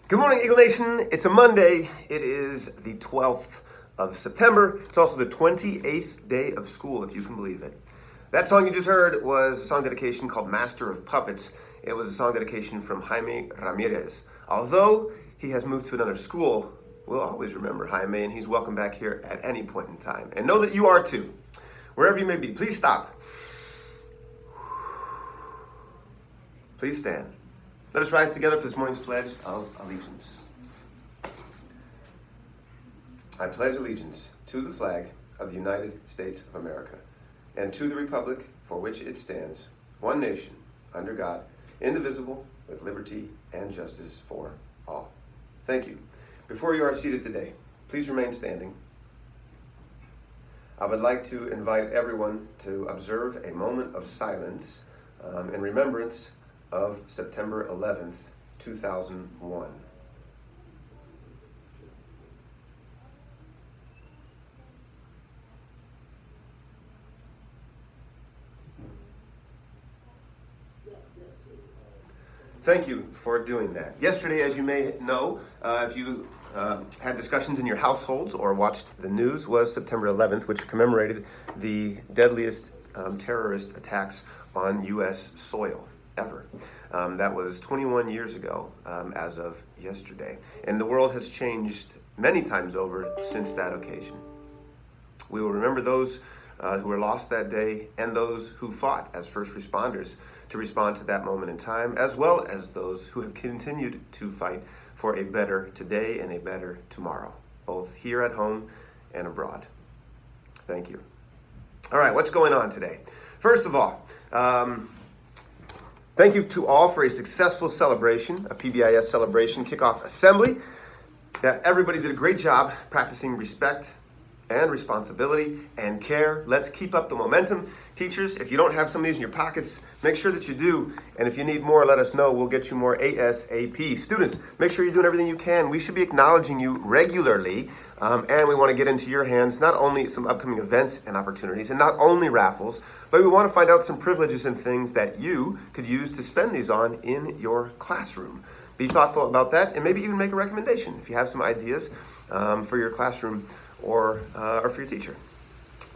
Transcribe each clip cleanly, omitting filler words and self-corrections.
Good morning, Eagle Nation. It's a Monday. It is the 12th of September. It's also the 28th day of school, if you can believe it. That song you just heard was a song dedication called Master of Puppets. It was a song dedication from Jaime Ramirez. Although he has moved to another school, we'll always remember Jaime, and he's welcome back here at any point in time. And know that you are too. Wherever you may be, please stop. Please stand. Let us rise together for this morning's Pledge of Allegiance. I pledge allegiance to the flag of the United States of America and to the republic for which it stands, one nation, under God, indivisible, with liberty and justice for all. Thank you. Before you are seated today, please remain standing. I would like to invite everyone to observe a moment of silence in remembrance of September 11th, 2001. Thank you for doing that. Yesterday, as you may know, if you had discussions in your households or watched the news, was September 11th, which commemorated the deadliest terrorist attacks on U.S. soil ever. That was 21 years ago as of yesterday. And the world has changed many times over since that occasion. We will remember those who were lost that day and those who fought as first responders to respond to that moment in time, as well as those who have continued to fight for a better today and a better tomorrow, both here at home and abroad. Thank you. All right, what's going on today? First of all, thank you to all for a successful celebration, a PBIS celebration kickoff assembly. Everybody did a great job practicing respect and responsibility and care. Let's keep up the momentum. Teachers, if you don't have some of these in your pockets, make sure that you do. And if you need more, let us know. We'll get you more ASAP. Students, make sure you're doing everything you can. We should be acknowledging you regularly. And we want to get into your hands not only some upcoming events and opportunities, and not only raffles, but we want to find out some privileges and things that you could use to spend these on in your classroom. Be thoughtful about that, and maybe even make a recommendation if you have some ideas for your classroom or for your teacher.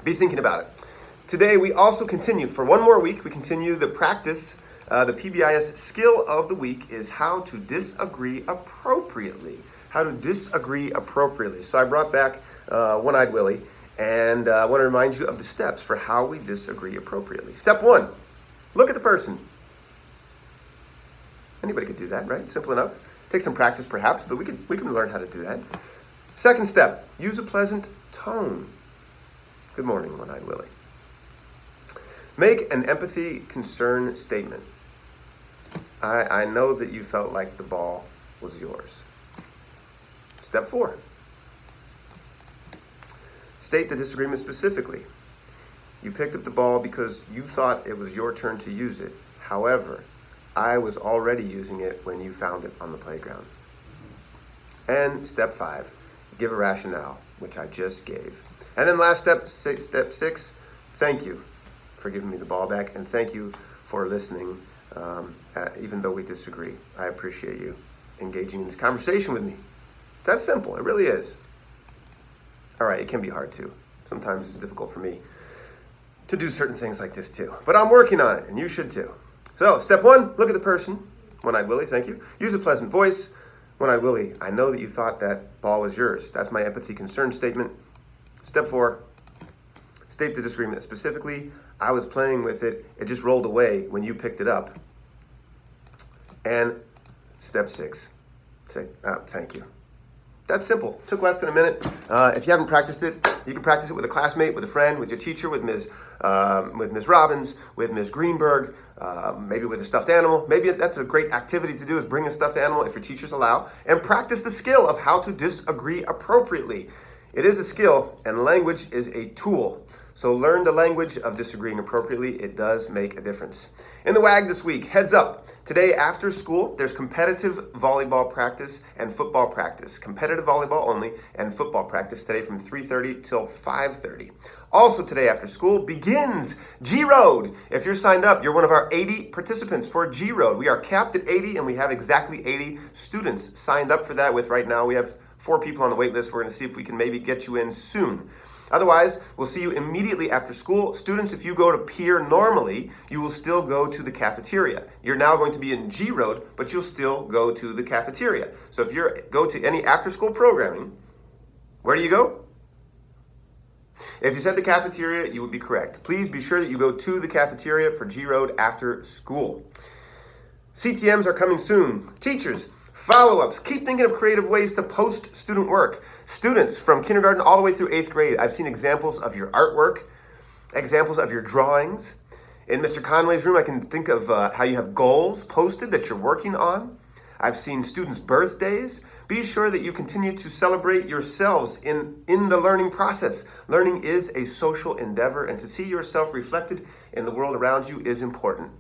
Be thinking about it. Today, we also continue, for one more week, we continue the practice. The PBIS skill of the week is how to disagree appropriately. How to disagree appropriately. So I brought back One-Eyed Willie, and I want to remind you of the steps for how we disagree appropriately. Step one, look at the person. Anybody could do that, right? Simple enough. Take some practice perhaps, but we can learn how to do that. Second step, use a pleasant tone. Good morning, One-Eyed Willie. Make an empathy concern statement. I know that you felt like the ball was yours. Step 4. State the disagreement specifically. You picked up the ball because you thought it was your turn to use it. However, I was already using it when you found it on the playground. And step 5. Give a rationale, which I just gave. And then last step 6, thank you for giving me the ball back, and thank you for listening, even though we disagree. I appreciate you engaging in this conversation with me. It's that simple. It really is. All right, it can be hard too. Sometimes it's difficult for me to do certain things like this too. But I'm working on it, and you should too. So, step 1, look at the person. One-Eyed Willie, thank you. Use a pleasant voice. One-Eyed Willie, I know that you thought that ball was yours. That's my empathy concern statement. Step 4, state the disagreement specifically. I was playing with it. It just rolled away when you picked it up. And step 6, say, thank you. That's simple. Took less than a minute. If you haven't practiced it, you can practice it with a classmate, with a friend, with your teacher, with Ms. Robbins, with Ms. Greenberg, maybe with a stuffed animal. Maybe that's a great activity to do, is bring a stuffed animal if your teachers allow, and practice the skill of how to disagree appropriately. It is a skill, and language is a tool. So learn the language of disagreeing appropriately. It does make a difference. In the WAG this week, heads up. Today after school, there's competitive volleyball practice and football practice. Competitive volleyball only and football practice today from 3:30 till 5:30. Also today after school begins G-Road. If you're signed up, you're one of our 80 participants for G-Road. We are capped at 80 and we have exactly 80 students signed up for that with right now. We have 4 people on the wait list. We're going to see if we can maybe get you in soon. Otherwise, we'll see you immediately after school. Students, if you go to Pier normally, you will still go to the cafeteria. You're now going to be in G-Road, but you'll still go to the cafeteria. So if you go to any after-school programming, where do you go? If you said the cafeteria, you would be correct. Please be sure that you go to the cafeteria for G-Road after school. CTMs are coming soon. Teachers, follow-ups. Keep thinking of creative ways to post student work. Students from kindergarten all the way through 8th grade, I've seen examples of your artwork, examples of your drawings. In Mr. Conway's room, I can think of how you have goals posted that you're working on. I've seen students' birthdays. Be sure that you continue to celebrate yourselves in the learning process. Learning is a social endeavor, and to see yourself reflected in the world around you is important.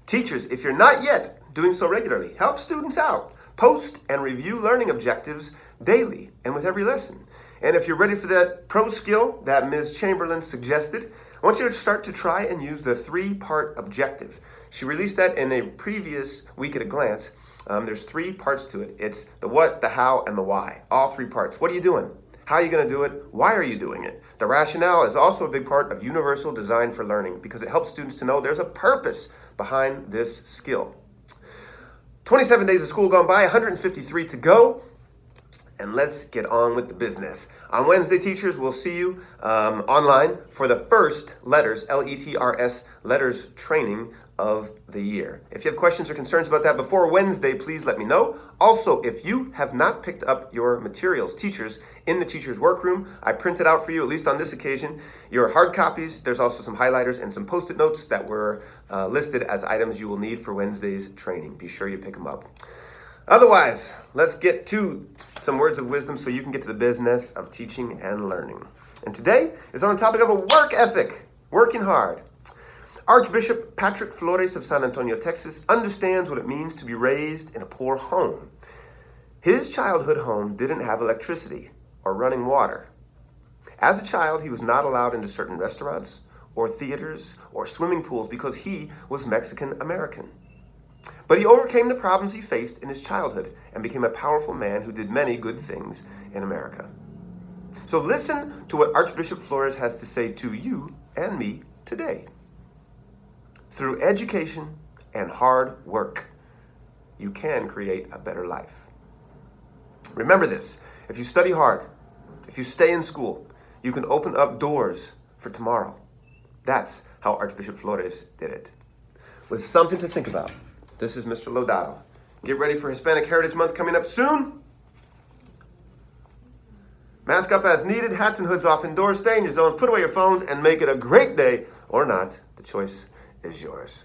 Teachers, if you're not yet doing so regularly, help students out. Post and review learning objectives daily and with every lesson. And if you're ready for that pro skill that Ms. Chamberlain suggested, I want you to start to try and use the 3-part objective. She released that in a previous Week at a Glance. There's 3 parts to it. It's the what, the how, and the why. All 3 parts. What are you doing? How are you going to do it? Why are you doing it? The rationale is also a big part of universal design for learning because it helps students to know there's a purpose behind this skill. 27 days of school gone by, 153 to go. And let's get on with the business. On Wednesday, teachers, we'll see you online for the first letters, LETRS, letters training of the year. If you have questions or concerns about that before Wednesday, please let me know. Also, if you have not picked up your materials, teachers, in the teacher's workroom, I printed out for you, at least on this occasion, your hard copies. There's also some highlighters and some Post-it notes that were listed as items you will need for Wednesday's training. Be sure you pick them up. Otherwise, let's get to some words of wisdom so you can get to the business of teaching and learning. And today is on the topic of a work ethic, working hard. Archbishop Patrick Flores of San Antonio, Texas, understands what it means to be raised in a poor home. His childhood home didn't have electricity or running water. As a child, he was not allowed into certain restaurants or theaters or swimming pools because he was Mexican American. But he overcame the problems he faced in his childhood and became a powerful man who did many good things in America. So listen to what Archbishop Flores has to say to you and me today. Through education and hard work, you can create a better life. Remember this, if you study hard, if you stay in school, you can open up doors for tomorrow. That's how Archbishop Flores did it. With something to think about. This is Mr. Lodato. Get ready for Hispanic Heritage Month coming up soon. Mask up as needed, hats and hoods off indoors, stay in your zones, put away your phones, and make it a great day or not. The choice is yours.